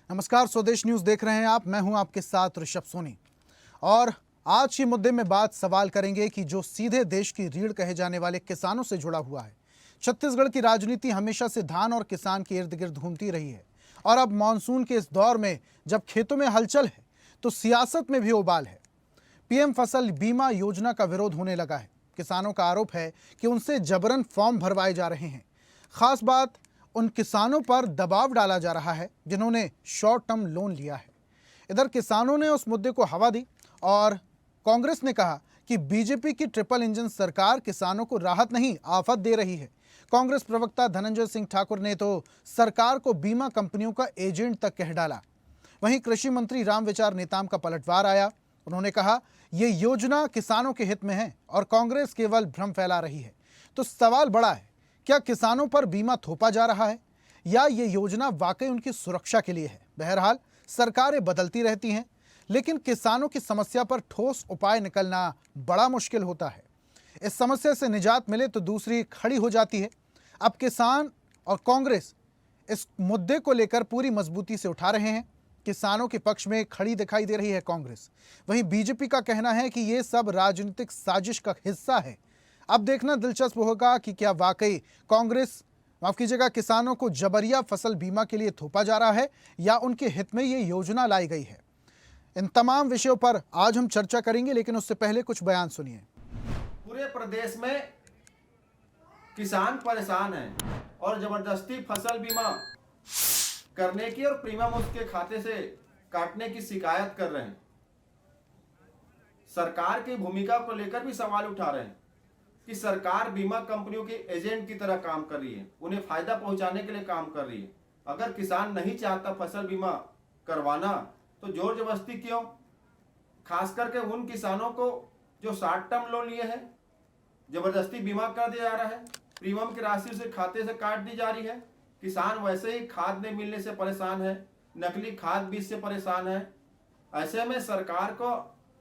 नमस्कार, स्वदेश न्यूज देख रहे हैं आप। मैं हूं आपके साथ ऋषभ सोनी। और आज के मुद्दे में बात सवाल करेंगे कि जो सीधे देश की रीढ़ कहे जाने वाले किसानों से जुड़ा हुआ है। छत्तीसगढ़ की राजनीति हमेशा से धान और किसान के इर्द गिर्द घूमती रही है और अब मानसून के इस दौर में जब खेतों में हलचल है तो सियासत में भी उबाल है। पीएम फसल बीमा योजना का विरोध होने लगा है। किसानों का आरोप है कि उनसे जबरन फॉर्म भरवाए जा रहे हैं। खास बात, उन किसानों पर दबाव डाला जा रहा है जिन्होंने शॉर्ट टर्म लोन लिया है। इधर किसानों ने उस मुद्दे को हवा दी और कांग्रेस ने कहा कि बीजेपी की ट्रिपल इंजन सरकार किसानों को राहत नहीं आफत दे रही है। कांग्रेस प्रवक्ता धनंजय सिंह ठाकुर ने तो सरकार को बीमा कंपनियों का एजेंट तक कह डाला। वहीं कृषि मंत्री रामविचार नेताम का पलटवार आया। उन्होंने कहा ये योजना किसानों के हित में है और कांग्रेस केवल भ्रम फैला रही है। तो सवाल बड़ा है, क्या किसानों पर बीमा थोपा जा रहा है या ये योजना वाकई उनकी सुरक्षा के लिए है? बहरहाल सरकारें बदलती रहती हैं, लेकिन किसानों की समस्या पर ठोस उपाय निकलना बड़ा मुश्किल होता है। इस समस्या से निजात मिले तो दूसरी खड़ी हो जाती है। अब किसान और कांग्रेस इस मुद्दे को लेकर पूरी मजबूती से उठा रहे हैं। किसानों के पक्ष में खड़ी दिखाई दे रही है कांग्रेस। वहीं बीजेपी का कहना है कि ये सब राजनीतिक साजिश का हिस्सा है। अब देखना दिलचस्प होगा कि क्या वाकई कांग्रेस, माफ कीजिएगा, किसानों को जबरिया फसल बीमा के लिए थोपा जा रहा है या उनके हित में ये योजना लाई गई है। इन तमाम विषयों पर आज हम चर्चा करेंगे, लेकिन उससे पहले कुछ बयान सुनिए। पूरे प्रदेश में किसान परेशान हैं और जबरदस्ती फसल बीमा करने की और प्रीमियम उसके खाते से काटने की शिकायत कर रहे हैं। सरकार की भूमिका को लेकर भी सवाल उठा रहे हैं कि सरकार बीमा कंपनियों के एजेंट की तरह काम कर रही है, उन्हें फायदा पहुंचाने के लिए काम कर रही है। अगर किसान नहीं चाहता फसल बीमा करवाना तो जोर जबरदस्ती क्यों? खास करके उन किसानों को जो शॉर्ट टर्म लोन लिए हैं, जबरदस्ती बीमा कर दिया जा रहा है, प्रीमियम की राशि से खाते से काट दी जा रही है। किसान वैसे ही खाद नहीं मिलने से परेशान है, नकली खाद बीज से परेशान है। ऐसे में सरकार को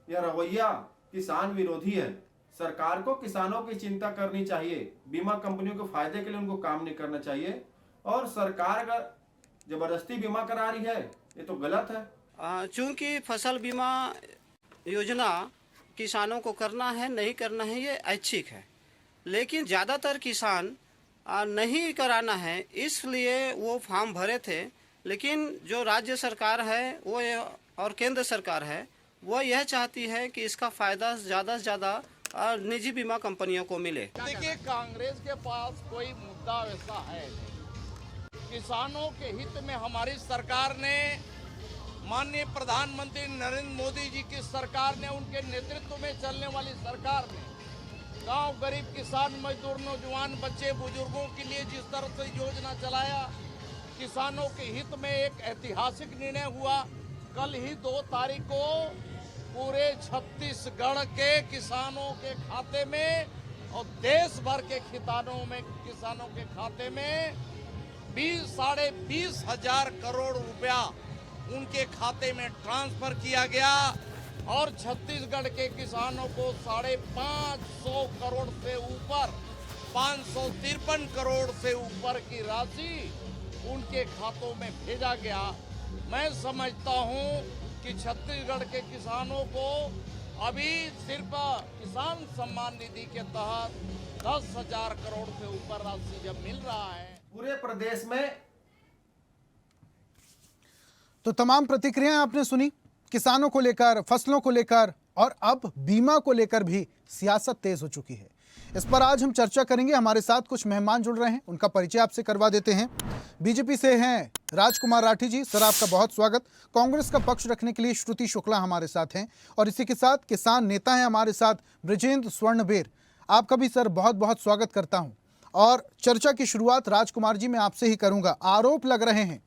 यह रवैया किसान विरोधी है। सरकार को किसानों की चिंता करनी चाहिए, बीमा कंपनियों के फायदे के लिए उनको काम नहीं करना चाहिए। और सरकार अगर जबरदस्ती बीमा करा रही है ये तो गलत है। चूंकि फसल बीमा योजना किसानों को करना है नहीं करना है ये ऐच्छिक है, लेकिन ज़्यादातर किसान नहीं कराना है, इसलिए वो फॉर्म भरे थे। लेकिन जो राज्य सरकार है वो और केंद्र सरकार है वो यह चाहती है कि इसका फ़ायदा ज़्यादा से ज़्यादा निजी बीमा कंपनियों को मिले। देखिए, कांग्रेस के पास कोई मुद्दा वैसा है नहीं। किसानों के हित में हमारी सरकार ने, माननीय प्रधानमंत्री नरेंद्र मोदी जी की सरकार ने, उनके नेतृत्व में चलने वाली सरकार ने गांव गरीब किसान मजदूर नौजवान बच्चे बुजुर्गों के लिए जिस तरह से योजना चलाया, किसानों के हित में एक ऐतिहासिक निर्णय हुआ। कल ही 2 तारीख को पूरे छत्तीसगढ़ के किसानों के खाते में और देश भर के किसानों के खाते में 20,500 करोड़ रुपया उनके खाते में ट्रांसफर किया गया और छत्तीसगढ़ के किसानों को 550 करोड़ से ऊपर, 553 करोड़ से ऊपर की राशि उनके खातों में भेजा गया। मैं समझता हूं कि छत्तीसगढ़ के किसानों को अभी सिर्फ किसान सम्मान निधि के तहत 10,000 करोड़ से ऊपर राशि जब मिल रहा है पूरे प्रदेश में। तो तमाम प्रतिक्रियाएं आपने सुनी, किसानों को लेकर, फसलों को लेकर और अब बीमा को लेकर भी सियासत तेज हो चुकी है। इस पर आज हम चर्चा करेंगे। हमारे साथ कुछ मेहमान जुड़ रहे हैं, उनका परिचय आपसे करवा देते हैं। बीजेपी से हैं राजकुमार राठी जी, सर आपका बहुत स्वागत। कांग्रेस का पक्ष रखने के लिए श्रुति शुक्ला हमारे साथ हैं और इसी के साथ किसान नेता हैं हमारे साथ ब्रजेंद्र स्वर्णबेर। आपका भी सर बहुत बहुत स्वागत करता हूं। और चर्चा की शुरुआत राजकुमार जी मैं आपसे ही करूंगा। आरोप लग रहे हैं,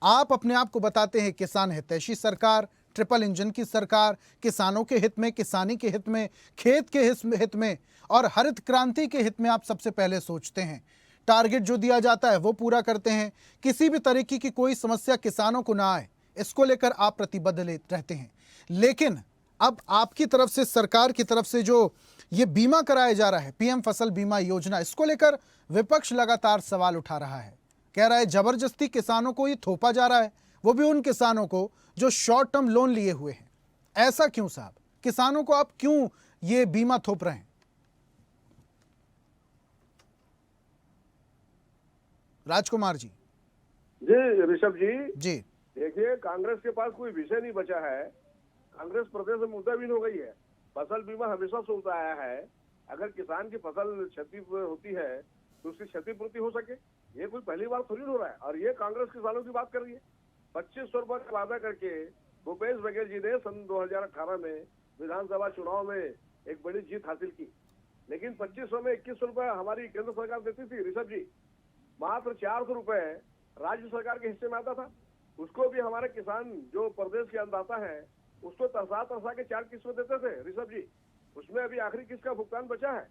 आप अपने आप को बताते हैं किसान हितैषी सरकार, ट्रिपल इंजन की सरकार, किसानों के हित में, किसानी के हित में, खेत के हित में और हरित क्रांति के हित में आप सबसे पहले सोचते हैं। टारगेट जो दिया जाता है वो पूरा करते हैं, किसी भी तरीके की कोई समस्या किसानों को ना आए इसको लेकर आप प्रतिबद्ध रहते हैं। लेकिन अब आपकी तरफ से, सरकार की तरफ से जो ये बीमा कराया जा रहा है, पीएम फसल बीमा योजना, इसको लेकर विपक्ष लगातार सवाल उठा रहा है। कह रहा है जबरदस्ती किसानों को ये थोपा जा रहा है। वो भी उन किसानों को जो शॉर्ट टर्म लोन लिए हुए हैं। ऐसा क्यों साहब? किसानों को आप क्यों ये बीमा थोप रहे हैं? राजकुमार जी। जी ऋषभ जी, जी। देखिए कांग्रेस के पास कोई विषय नहीं बचा है। कांग्रेस प्रदेश में मुद्दाबिन हो गई है। फसल बीमा हमेशा से होता आया है। अगर किसान की फसल क्षति होती है तो उसकी क्षतिपूर्ति हो सके, ये कोई पहली बार थोड़ी हो रहा है। और ये कांग्रेस किसानों की बात कर रही है। 2500 रुपए का वादा करके भूपेश बघेल जी ने सन 2018 में विधानसभा चुनाव में एक बड़ी जीत हासिल की। लेकिन 2500 में 2100 रुपए हमारी केंद्र सरकार देती थी ऋषभ जी। मात्र 400 रुपए राज्य सरकार के हिस्से में आता था। उसको भी हमारे किसान जो प्रदेश के अन्नदाता है उसको तरसा के 4 किस्त में देते थे ऋषभ जी। उसमें अभी आखिरी किस्त का भुगतान बचा है।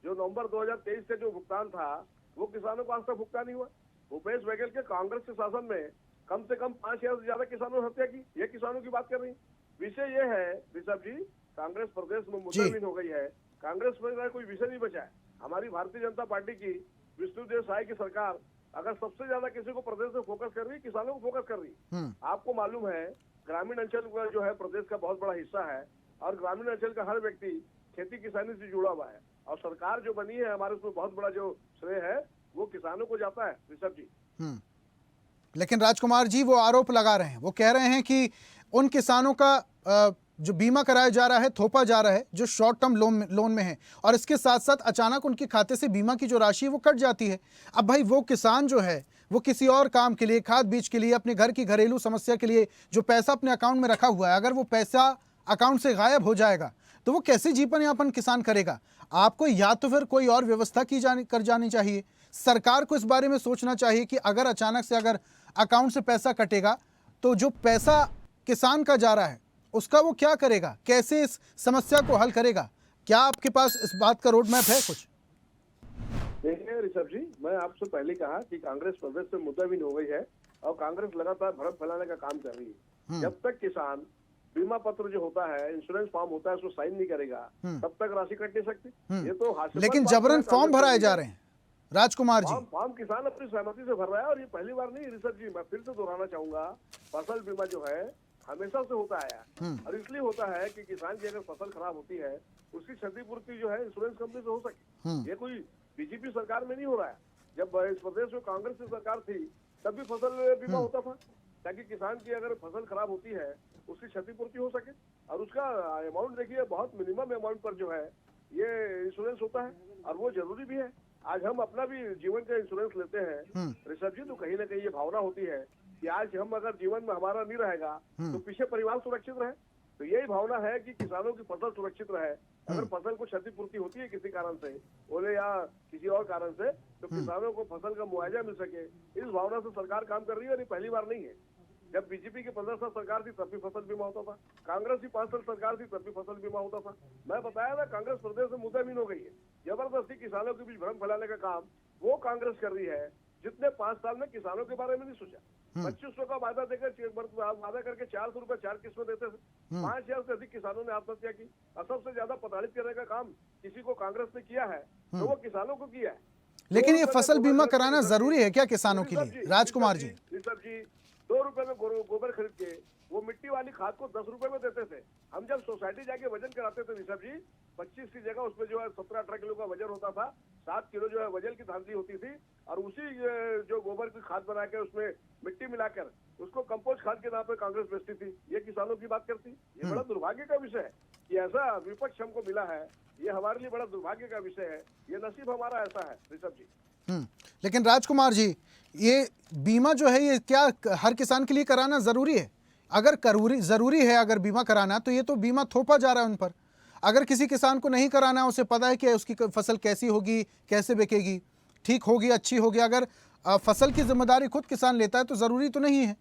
जो नवंबर 2023 से जो भुगतान था वो किसानों को आज तक भुगतान नहीं हुआ। भूपेश बघेल के कांग्रेस के शासन में कम से कम 5000 से ज्यादा किसानों ने हत्या की। ये किसानों की बात कर रही। विषय ये है ऋषभ जी, कांग्रेस प्रदेश में मुद्दाबिन हो गई है। कांग्रेस में कोई विषय नहीं बचा है। हमारी भारतीय जनता पार्टी की विष्णुदेव साय की सरकार अगर सबसे ज्यादा किसी को प्रदेश में फोकस कर रही है, किसानों को फोकस कर रही है। आपको मालूम है ग्रामीण अंचल जो है प्रदेश का बहुत बड़ा हिस्सा है और ग्रामीण अंचल का हर व्यक्ति खेती किसानी से जुड़ा हुआ है। और सरकार जो बनी है हमारे उसमें बहुत बड़ा जो श्रेय है वो किसानों को जाता है ऋषभ जी। लेकिन राजकुमार जी वो आरोप लगा रहे हैं, वो कह रहे हैं कि उन किसानों का जो बीमा कराया जा रहा है थोपा जा रहा है जो शॉर्ट टर्म लोन में है, और इसके साथ साथ अचानक उनके खाते से बीमा की जो राशि है वो कट जाती है। अब भाई वो किसान जो है वो किसी और काम के लिए, खाद बीज के लिए, अपने घर की घरेलू समस्या के लिए जो पैसा अपने अकाउंट में रखा हुआ है, अगर वो पैसा अकाउंट से गायब हो जाएगा तो वो कैसे जीवन यापन किसान करेगा? आपको या तो फिर कोई और व्यवस्था कर जानी चाहिए। सरकार को इस बारे में सोचना चाहिए कि अगर अचानक से अगर अकाउंट से पैसा कटेगा तो जो पैसा किसान का जा रहा है उसका वो क्या करेगा, कैसे इस समस्या को हल करेगा? क्या आपके पास इस बात का रोड मैप है कुछ? देखिए ऋषभ जी, मैं आपसे पहले कहा कि कांग्रेस प्रदेश में मुद्दाबिन हो गई है और कांग्रेस लगातार भ्रम फैलाने का काम कर रही है। जब तक किसान बीमा पत्र जो होता है, इंश्योरेंस फॉर्म होता है, उसको साइन नहीं करेगा तब तक राशि कट नहीं सकती। ये तो हास्यास्पद लेकिन बात जबरन है। फॉर्म भराए जा रहे हैं राजकुमार जी। फॉर्म किसान अपनी सहमति से भर रहा है और ये पहली बार नहीं ऋषभ जी। मैं फिर से दोहराना चाहूंगा, फसल बीमा जो है हमेशा से होता आया और इसलिए होता है कि किसान की अगर फसल खराब होती है उसकी क्षतिपूर्ति जो है इंश्योरेंस कंपनी से हो सके। ये कोई बीजेपी सरकार में नहीं हो रहा है। जब इस प्रदेश में कांग्रेस की सरकार थी तब भी फसल बीमा होता था ताकि किसान की अगर फसल खराब होती है उसकी क्षतिपूर्ति हो सके। और उसका अमाउंट देखिए बहुत मिनिमम अमाउंट पर जो है ये इंश्योरेंस होता है और वो जरूरी भी है। आज हम अपना भी जीवन का इंश्योरेंस लेते हैं ऋषभ जी, तो कहीं ना कहीं ये भावना होती है कि आज हम अगर जीवन में हमारा नहीं रहेगा तो पीछे परिवार सुरक्षित रहे। तो यही भावना है कि किसानों की फसल सुरक्षित रहे। अगर फसल को क्षतिपूर्ति होती है किसी कारण से, ओले या किसी और कारण से, तो किसानों को फसल का मुआवजा मिल सके, इस भावना से सरकार काम कर रही है। और ये पहली बार नहीं है। जब बीजेपी की 15 साल सरकार थी तब भी फसल बीमा होता था, कांग्रेस की 5 साल सरकार थी तब भी फसल बीमा होता था। मैं बताया ना, कांग्रेस प्रदेश में मुद्दाबिन हो गई है। जबरदस्ती किसानों के बीच भ्रम फैलाने का काम वो कांग्रेस कर रही है जितने 5 साल में किसानों के बारे में नहीं सोचा। 2500 का वादा देकर वादा करके 400 रुपए 4 किस्त में देते थे। 5000 से अधिक किसानों ने आत्महत्या की और सबसे ज्यादा प्रताड़ित करने का काम किसी को कांग्रेस ने किया है तो वो किसानों को किया है। लेकिन ये फसल बीमा कराना जरूरी है क्या किसानों के लिए राजकुमार जी? ऋषभ जी, 2 रुपए में गोबर खरीद के वो मिट्टी वाली खाद को 10 रुपए में देते थे। हम जब सोसाइटी जाके वजन कराते थे ऋषभ जी, 25 की जगह उसमें जो है 17-18 किलो का वजन होता था, 7 किलो जो है वजन की धांधली होती थी और उसी जो गोबर की खाद बना के उसमें मिट्टी मिलाकर उसको कंपोस्ट खाद के नाम पे कांग्रेस बेचती थी। ये किसानों की बात करती। ये बड़ा दुर्भाग्य का विषय है कि ऐसा विपक्ष हमको मिला है। ये हमारे लिए बड़ा दुर्भाग्य का विषय है। ये नसीब हमारा ऐसा है ऋषभ जी। लेकिन राजकुमार जी, ये बीमा जो है ये क्या हर किसान के लिए कराना जरूरी है? अगर जरूरी है अगर बीमा कराना, तो ये तो बीमा थोपा जा रहा है उन पर। अगर किसी किसान को नहीं कराना, उसे पता है कि उसकी फसल कैसी होगी, कैसे बिकेगी, ठीक होगी, अच्छी होगी, अगर फसल की जिम्मेदारी खुद किसान लेता है तो जरूरी तो नहीं है।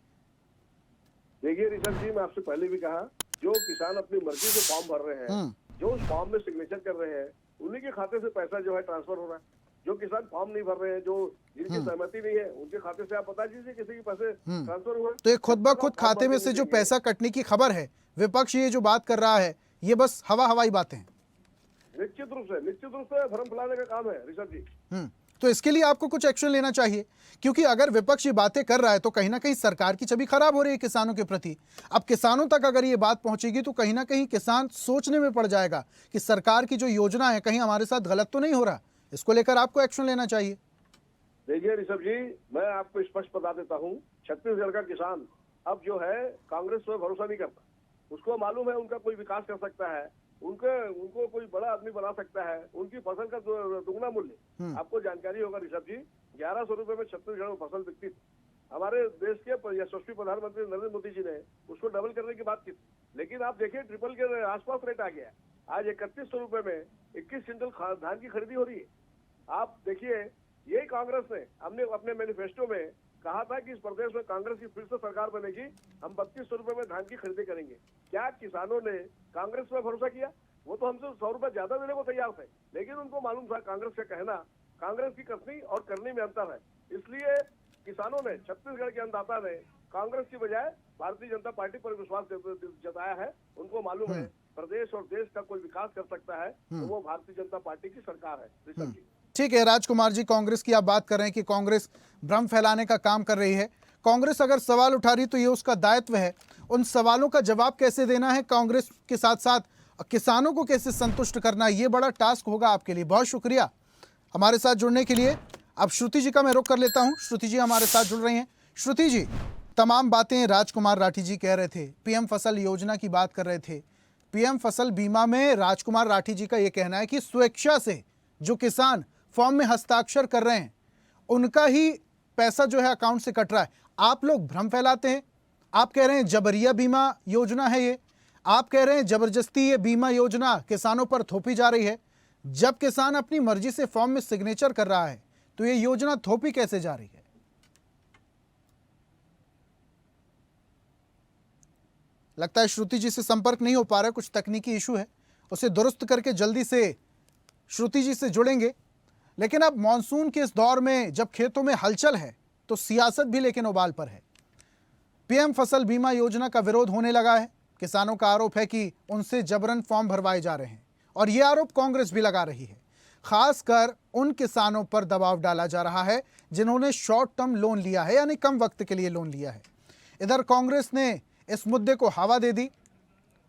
देखिए ऋषभ जी, मैं आपसे पहले भी कहा, जो किसान अपनी मर्जी से फॉर्म भर रहे हैं, जो उस फॉर्म में सिग्नेचर कर रहे हैं, उन्हीं के खाते से पैसा जो है ट्रांसफर हो रहा है। जो किसान फॉर्म नहीं भर रहे हैं, जो जिनकी सहमति नहीं है, उनके खाते से आप बता दीजिए किसी के पैसे ट्रांसफर हुए। तो ये खुद ब खुद खाते में से जो पैसा कटने की खबर है, विपक्ष ये जो बात कर रहा है, ये बस हवाई बातें हैं। निश्चित रूप से भ्रम फैलाने का काम है ऋषभ जी। तो इसके लिए आपको कुछ एक्शन लेना चाहिए, क्योंकि अगर विपक्ष ये बातें कर रहा है तो कहीं ना कहीं सरकार की छवि खराब हो रही है किसानों के प्रति। अब किसानों तक अगर ये बात पहुंचेगी तो कहीं ना कहीं किसान सोचने में पड़ जाएगा कि सरकार की जो योजना है कहीं हमारे साथ गलत तो नहीं हो रहा। इसको लेकर आपको एक्शन लेना चाहिए। देखिए ऋषभ जी, मैं आपको स्पष्ट बता देता हूँ, छत्तीसगढ़ का किसान अब जो है कांग्रेस पर भरोसा नहीं करता। उसको मालूम है उनका कोई विकास कर सकता है, उनको कोई बड़ा आदमी बना सकता है, उनकी फसल का दुगना मूल्य। आपको जानकारी होगा ऋषभ जी, 1100 रुपए में छत्तीसगढ़ में फसल बिकती थी। हमारे देश के यशस्वी प्रधानमंत्री नरेंद्र मोदी जी ने उसको डबल करने की बात की थी, लेकिन आप देखिए ट्रिपल के आसपास रेट आ गया है। आज 3100 रुपए में 21 क्विंटल धान की खरीदी हो रही है। आप देखिए, यही कांग्रेस ने हमने अपने मैनिफेस्टो में कहा था कि इस प्रदेश में कांग्रेस की फिर से सरकार बनेगी, हम 3200 रुपए में धान की खरीदी करेंगे। क्या किसानों ने कांग्रेस पर भरोसा किया? वो तो हमसे 100 रुपए ज्यादा देने को तैयार थे, लेकिन उनको मालूम था कांग्रेस का कहना, कांग्रेस की कसनी और करनी में अंतर है। इसलिए किसानों ने, छत्तीसगढ़ के अन्नदाता ने कांग्रेस की बजाय भारतीय जनता पार्टी पर विश्वास जताया है। उनको मालूम है प्रदेश और देश का कोई विकास कर सकता है तो वो भारतीय जनता पार्टी की सरकार है। ऋषभ जी, ठीक है राजकुमार जी, कांग्रेस की आप बात कर रहे हैं कि कांग्रेस भ्रम फैलाने का काम कर रही है। कांग्रेस अगर सवाल उठा रही तो ये उसका दायित्व है। उन सवालों का जवाब कैसे देना है, कांग्रेस के साथ साथ किसानों को कैसे संतुष्ट करना है, ये बड़ा टास्क होगा आपके लिए। बहुत शुक्रिया हमारे साथ जुड़ने के लिए। अब श्रुति जी का मैं रुख कर लेता हूं। श्रुति जी हमारे साथ जुड़ रही हैं। श्रुति जी, तमाम बातें राजकुमार राठी जी कह रहे थे, पीएम फसल योजना की बात कर रहे थे। पीएम फसल बीमा में राजकुमार राठी जी का यह कहना है कि स्वेच्छा से जो किसान फॉर्म में हस्ताक्षर कर रहे हैं उनका ही पैसा जो है अकाउंट से कट रहा है। आप लोग भ्रम फैलाते हैं। आप कह रहे हैं जबरिया बीमा योजना है ये, आप कह रहे हैं जबरदस्ती ये बीमा योजना किसानों पर थोपी जा रही है। जब किसान अपनी मर्जी से फॉर्म में सिग्नेचर कर रहा है तो ये योजना थोपी कैसे जा रही है? लगता है श्रुति जी से संपर्क नहीं हो पा रहा है, कुछ तकनीकी इशू है, उसे दुरुस्त करके जल्दी से श्रुति जी से जुड़ेंगे। लेकिन अब मॉनसून के इस दौर में जब खेतों में हलचल है तो सियासत भी लेकिन उबाल पर है। पीएम फसल बीमा योजना का विरोध होने लगा है। किसानों का आरोप है कि उनसे जबरन फॉर्म भरवाए जा रहे हैं और यह आरोप कांग्रेस भी लगा रही है। खासकर उन किसानों पर दबाव डाला जा रहा है जिन्होंने शॉर्ट टर्म लोन लिया है, यानी कम वक्त के लिए लोन लिया है। इधर कांग्रेस ने इस मुद्दे को हवा दे दी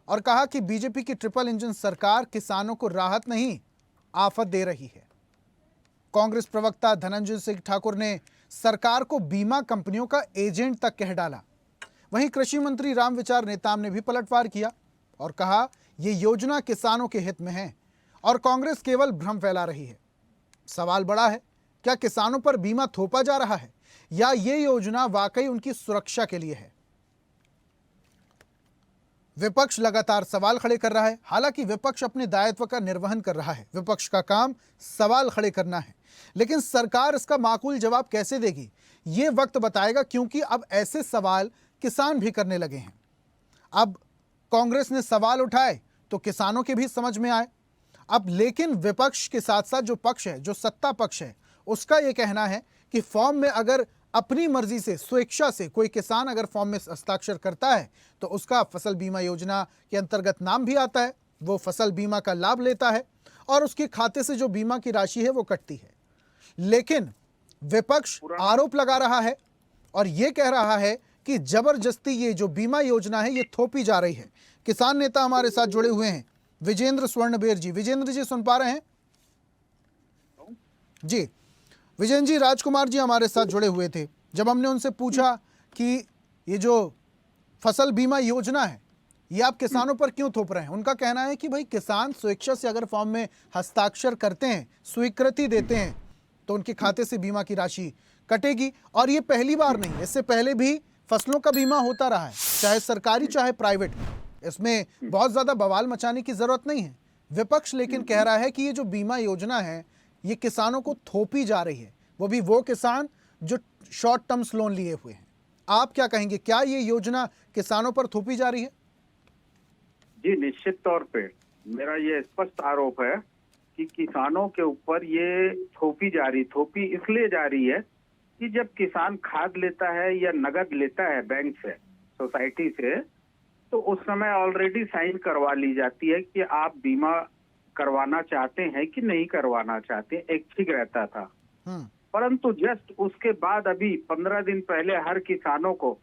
और कहा कि बीजेपी की ट्रिपल इंजन सरकार किसानों को राहत नहीं आफत दे रही है। कांग्रेस प्रवक्ता धनंजय सिंह ठाकुर ने सरकार को बीमा कंपनियों का एजेंट तक कह डाला। वहीं कृषि मंत्री रामविचार नेताम ने भी पलटवार किया और कहा यह योजना किसानों के हित में है और कांग्रेस केवल भ्रम फैला रही है। सवाल बड़ा है, क्या किसानों पर बीमा थोपा जा रहा है या ये योजना वाकई उनकी सुरक्षा के लिए है? विपक्ष लगातार सवाल खड़े कर रहा है। हालांकि विपक्ष अपने दायित्व का निर्वहन कर रहा है, विपक्ष का काम सवाल खड़े करना है, लेकिन सरकार इसका माकूल जवाब कैसे देगी ये वक्त बताएगा, क्योंकि अब ऐसे सवाल किसान भी करने लगे हैं। अब कांग्रेस ने सवाल उठाए तो किसानों के भी समझ में आए। अब लेकिन विपक्ष के साथ साथ जो पक्ष है, जो सत्ता पक्ष है, उसका यह कहना है कि फॉर्म में अगर अपनी मर्जी से, स्वेच्छा से कोई किसान अगर फॉर्म में हस्ताक्षर करता है तो उसका फसल बीमा योजना के अंतर्गत नाम भी आता है, वो फसल बीमा का लाभ लेता है और उसके खाते से जो बीमा की राशि है वो कटती है। लेकिन विपक्ष आरोप लगा रहा है और ये कह रहा है कि जबरदस्ती ये जो बीमा योजना है ये थोपी जा रही है। किसान नेता हमारे साथ जुड़े हुए हैं, विजेंद्र स्वर्णबेर जी। विजेंद्र जी सुन पा रहे हैं? जी विजेंद्र जी, राजकुमार जी हमारे साथ जुड़े हुए थे। जब हमने उनसे पूछा कि ये जो फसल बीमा योजना है ये आप किसानों पर क्यों थोप रहे हैं, उनका कहना है कि भाई किसान स्वेच्छा से अगर फॉर्म में हस्ताक्षर करते हैं, स्वीकृति देते हैं तो उनके खाते से बीमा की राशि कटेगी। और ये पहली बार नहीं, इससे पहले भी फसलों का बीमा होता रहा है, चाहे सरकारी चाहे प्राइवेट। इसमें बहुत ज्यादा बवाल मचाने की जरूरत नहीं है। विपक्ष लेकिन कह रहा है कि ये जो बीमा योजना है ये किसानों को थोपी जा रही है, वो भी वो किसान जो शॉर्ट टर्म्स लोन लिए हुए हैं। आप क्या कहेंगे, क्या ये योजना किसानों पर थोपी जा रही है? जी निश्चित तौर पे मेरा ये स्पष्ट आरोप है कि किसानों के ऊपर ये थोपी इसलिए जा रही है कि जब किसान खाद लेता है या नगद लेता है बैंक से, सोसाइटी से, तो उस समय ऑलरेडी साइन करवा ली जाती है कि आप बीमा करवाना चाहते हैं कि नहीं करवाना चाहते। एक ठीक रहता था। परंतु जस्ट उसके बाद अभी 15 दिन पहले हर किसानों को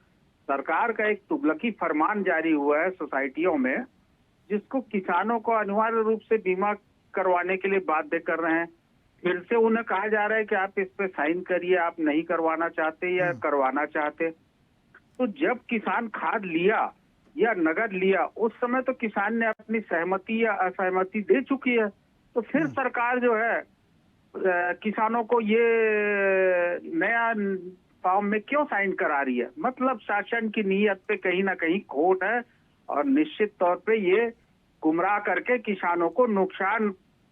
सरकार का एक तुगलकी फरमान जारी हुआ है सोसाइटियों में, जिसको किसानों को अनिवार्य रूप से बीमा करवाने के लिए बाध्य कर रहे हैं। फिर से उन्हें कहा जा रहा है कि आप इस पे साइन करिए, आप नहीं करवाना चाहते या करवाना चाहते। तो जब किसान खाद लिया या नगद लिया, उस समय तो किसान ने अपनी सहमति या असहमति दे चुकी है। तो फिर सरकार जो है किसानों को ये नया फॉर्म में क्यों साइन करा रही है? मतलब शासन की नीयत पे कहीं ना कहीं खोट है और निश्चित तौर पे ये गुमराह करके किसानों को नुकसान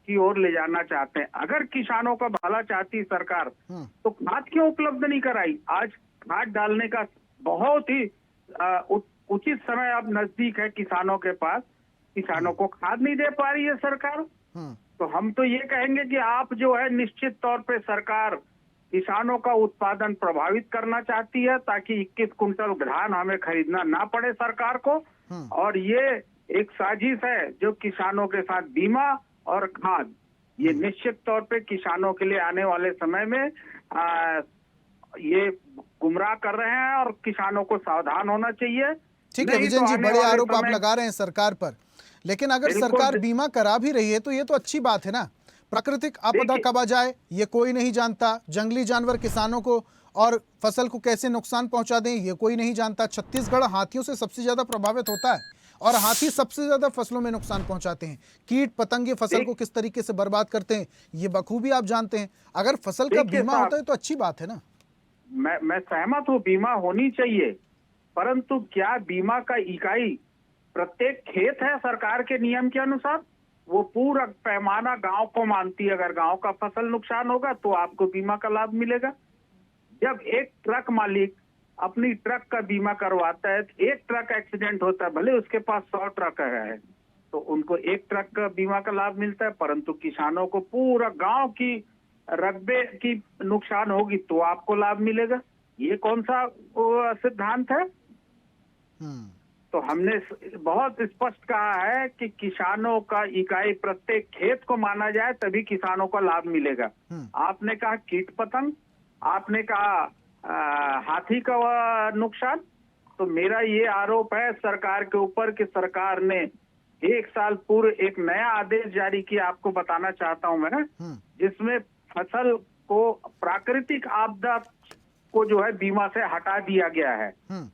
की ओर ले जाना चाहते हैं। अगर किसानों का भला चाहती सरकार तो खाद क्यों उपलब्ध नहीं कराई? आज खाद डालने का बहुत ही उचित समय अब नजदीक है किसानों के पास, किसानों को खाद नहीं दे पा रही है सरकार। तो हम तो ये कहेंगे कि आप जो है निश्चित तौर पे सरकार किसानों का उत्पादन प्रभावित करना चाहती है ताकि 21 कुंटल धान हमें खरीदना ना पड़े सरकार को, और ये एक साजिश है जो किसानों के साथ बीमा और खाद, ये निश्चित तौर पे किसानों के लिए आने वाले समय में ये गुमराह कर रहे हैं और किसानों को सावधान होना चाहिए। ठीक है विजयन जी, बड़े आरोप आप लगा रहे हैं सरकार पर, लेकिन अगर सरकार बीमा करा भी रही है तो ये तो अच्छी बात है ना। प्राकृतिक आपदा कब आ जाए ये कोई नहीं जानता, जंगली जानवर किसानों को और फसल को कैसे नुकसान पहुंचा दें ये कोई नहीं जानता। छत्तीसगढ़ हाथियों से सबसे ज्यादा प्रभावित होता है और हाथी सबसे ज्यादा फसलों में नुकसान पहुंचाते हैं। कीट पतंगे फसल को किस तरीके से बर्बाद करते हैं ये बखूबी आप जानते हैं। अगर फसल का बीमा होता है तो अच्छी बात है ना। मैं सहमत हूँ, बीमा होनी चाहिए, परंतु क्या बीमा का इकाई प्रत्येक खेत है सरकार के नियम के अनुसार? वो पूरा पैमाना गांव को मानती है। अगर गांव का फसल नुकसान होगा तो आपको बीमा का लाभ मिलेगा। जब एक ट्रक मालिक अपनी ट्रक का बीमा करवाता है, एक ट्रक एक्सीडेंट होता है, भले उसके पास 100 ट्रक है तो उनको एक ट्रक का बीमा का लाभ मिलता है, परंतु किसानों को पूरा गांव की रकबे की नुकसान होगी तो आपको लाभ मिलेगा। ये कौन सा सिद्धांत है? तो हमने बहुत स्पष्ट कहा है कि किसानों का इकाई प्रत्येक खेत को माना जाए तभी किसानों को लाभ मिलेगा। आपने कहा कीट पतंग, आपने कहा हाथी का नुकसान, तो मेरा ये आरोप है सरकार के ऊपर कि सरकार ने 1 साल पूर्व एक नया आदेश जारी किया, आपको बताना चाहता हूं मैं, जिसमें फसल को प्राकृतिक आपदा को जो है बीमा से हटा दिया गया है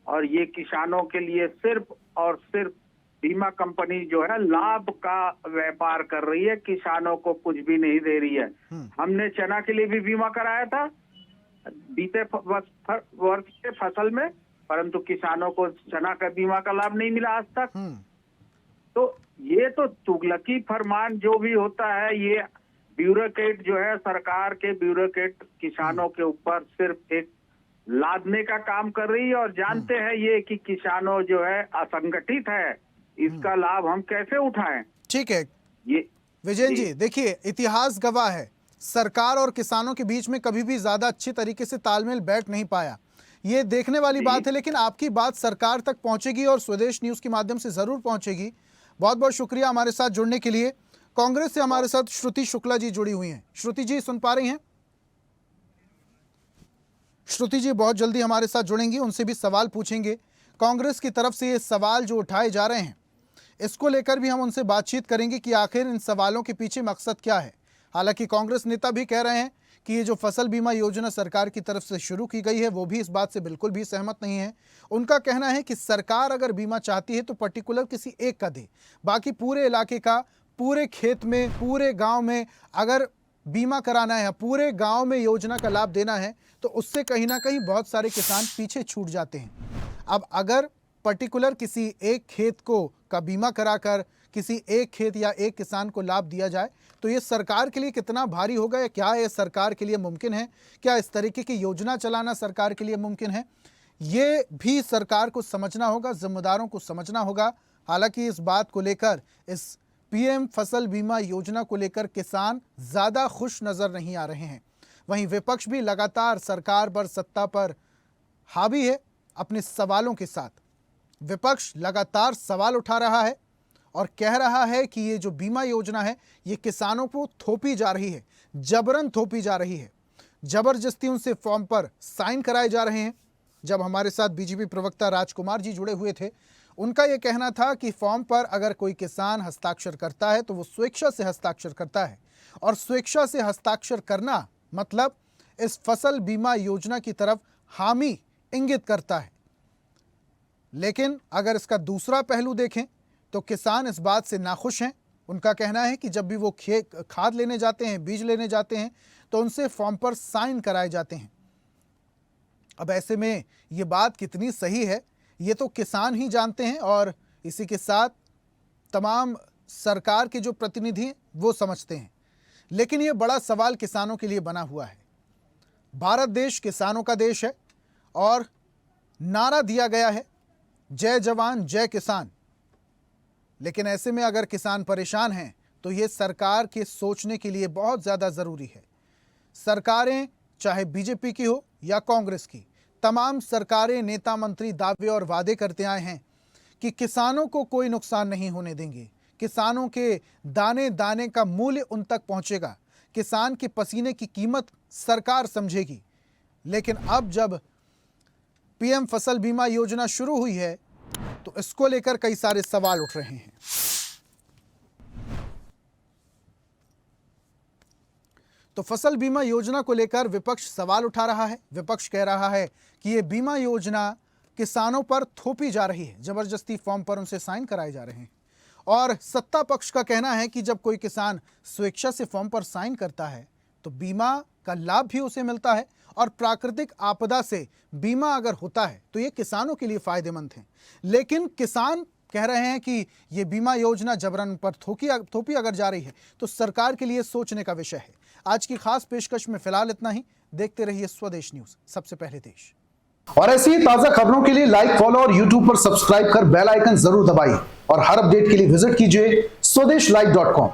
और ये किसानों के लिए सिर्फ और सिर्फ बीमा कंपनी जो है लाभ का व्यापार कर रही है, किसानों को कुछ भी नहीं दे रही है। हमने चना के लिए भी बीमा कराया था बीते वर्ष के फसल में, परंतु किसानों को चना का बीमा का लाभ नहीं मिला आज तक। तो ये तो तुगलकी फरमान जो भी होता है, ये ब्यूरोक्रेट जो है सरकार के ब्यूरोक्रेट किसानों के ऊपर सिर्फ एक लादने का काम कर रही है और जानते हैं ये कि किसानों जो है असंगठित है, इसका लाभ हम कैसे उठाएं। ठीक है ये विजयन जी, देखिए इतिहास गवाह है सरकार और किसानों के बीच में कभी भी ज्यादा अच्छी तरीके से तालमेल बैठ नहीं पाया, ये देखने वाली बात है। लेकिन आपकी बात सरकार तक पहुंचेगी और स्वदेश न्यूज के माध्यम से जरूर पहुंचेगी। बहुत बहुत शुक्रिया हमारे साथ जुड़ने के लिए। कांग्रेस से हमारे साथ श्रुति शुक्ला जी जुड़ी हुई हैं। श्रुति जी सुन पा रही हैं? श्रुति जी बहुत जल्दी हमारे साथ जुड़ेंगी, उनसे भी सवाल पूछेंगे। कांग्रेस की तरफ से ये सवाल जो उठाए जा रहे हैं इसको लेकर भी हम उनसे बातचीत करेंगे कि आखिर इन सवालों के पीछे मकसद क्या है। हालांकि कांग्रेस नेता भी कह रहे हैं कि ये जो फसल बीमा योजना सरकार की तरफ से शुरू की गई है वो भी इस बात से बिल्कुल भी सहमत नहीं है। उनका कहना है कि सरकार अगर बीमा चाहती है तो पर्टिकुलर किसी एक का दे, बाकी पूरे इलाके का, पूरे खेत में, पूरे गांव में अगर बीमा कराना है, पूरे गांव में योजना का लाभ देना है तो उससे कहीं ना कहीं बहुत सारे किसान पीछे छूट जाते हैं। अब अगर पर्टिकुलर किसी एक खेत को का बीमा कराकर किसी एक खेत या एक किसान को लाभ दिया जाए तो ये सरकार के लिए कितना भारी होगा, या क्या ये सरकार के लिए मुमकिन है? क्या इस तरीके की योजना चलाना सरकार के लिए मुमकिन है? ये भी सरकार को समझना होगा, जिम्मेदारों को समझना होगा। हालांकि इस बात को लेकर, इस पीएम फसल बीमा योजना को लेकर किसान ज्यादा खुश नजर नहीं आ रहे हैं। वहीं विपक्ष भी लगातार सरकार पर, सत्ता पर हावी है अपने सवालों के साथ। विपक्ष लगातार सवाल उठा रहा है और कह रहा है कि ये जो बीमा योजना है ये किसानों को थोपी जा रही है, जबरन थोपी जा रही है। जबरदस्ती उनसे फॉर्म पर साइन कराए जा रहे हैं। जब हमारे साथ बीजेपी प्रवक्ता राजकुमार जी जुड़े हुए थे, उनका यह कहना था कि फॉर्म पर अगर कोई किसान हस्ताक्षर करता है तो वो स्वेच्छा से हस्ताक्षर करता है, और स्वेच्छा से हस्ताक्षर करना मतलब इस फसल बीमा योजना की तरफ हामी इंगित करता है। लेकिन अगर इसका दूसरा पहलू देखें तो किसान इस बात से नाखुश हैं। उनका कहना है कि जब भी वो खाद लेने जाते हैं, बीज लेने जाते हैं, तो उनसे फॉर्म पर साइन कराए जाते हैं। अब ऐसे में ये बात कितनी सही है ये तो किसान ही जानते हैं, और इसी के साथ तमाम सरकार के जो प्रतिनिधि हैं वो समझते हैं। लेकिन ये बड़ा सवाल किसानों के लिए बना हुआ है। भारत देश किसानों का देश है और नारा दिया गया है जय जवान जय किसान। लेकिन ऐसे में अगर किसान परेशान हैं तो ये सरकार के सोचने के लिए बहुत ज़्यादा ज़रूरी है। सरकारें चाहे बीजेपी की हो या कांग्रेस की, तमाम सरकारें, नेता मंत्री दावे और वादे करते आए हैं कि किसानों को कोई नुकसान नहीं होने देंगे, किसानों के दाने दाने का मूल्य उन तक पहुंचेगा, किसान के पसीने की कीमत सरकार समझेगी। लेकिन अब जब पीएम फसल बीमा योजना शुरू हुई है तो इसको लेकर कई सारे सवाल उठ रहे हैं। तो फसल बीमा योजना को लेकर विपक्ष सवाल उठा रहा है। विपक्ष कह रहा है कि ये बीमा योजना किसानों पर थोपी जा रही है, जबरदस्ती फॉर्म पर उनसे साइन कराए जा रहे हैं। और सत्ता पक्ष का कहना है कि जब कोई किसान स्वेच्छा से फॉर्म पर साइन करता है तो बीमा का लाभ भी उसे मिलता है, और प्राकृतिक आपदा से बीमा अगर होता है तो ये किसानों के लिए फायदेमंद है। लेकिन किसान कह रहे हैं कि ये बीमा योजना जबरन पर थोपी अगर जा रही है तो सरकार के लिए सोचने का विषय है। आज की खास पेशकश में फिलहाल इतना ही। देखते रहिए स्वदेश न्यूज, सबसे पहले देश। और ऐसी ही ताजा खबरों के लिए लाइक, फॉलो और यूट्यूब पर सब्सक्राइब कर बेल आइकन जरूर दबाइए, और हर अपडेट के लिए विजिट कीजिए swadesh live.com।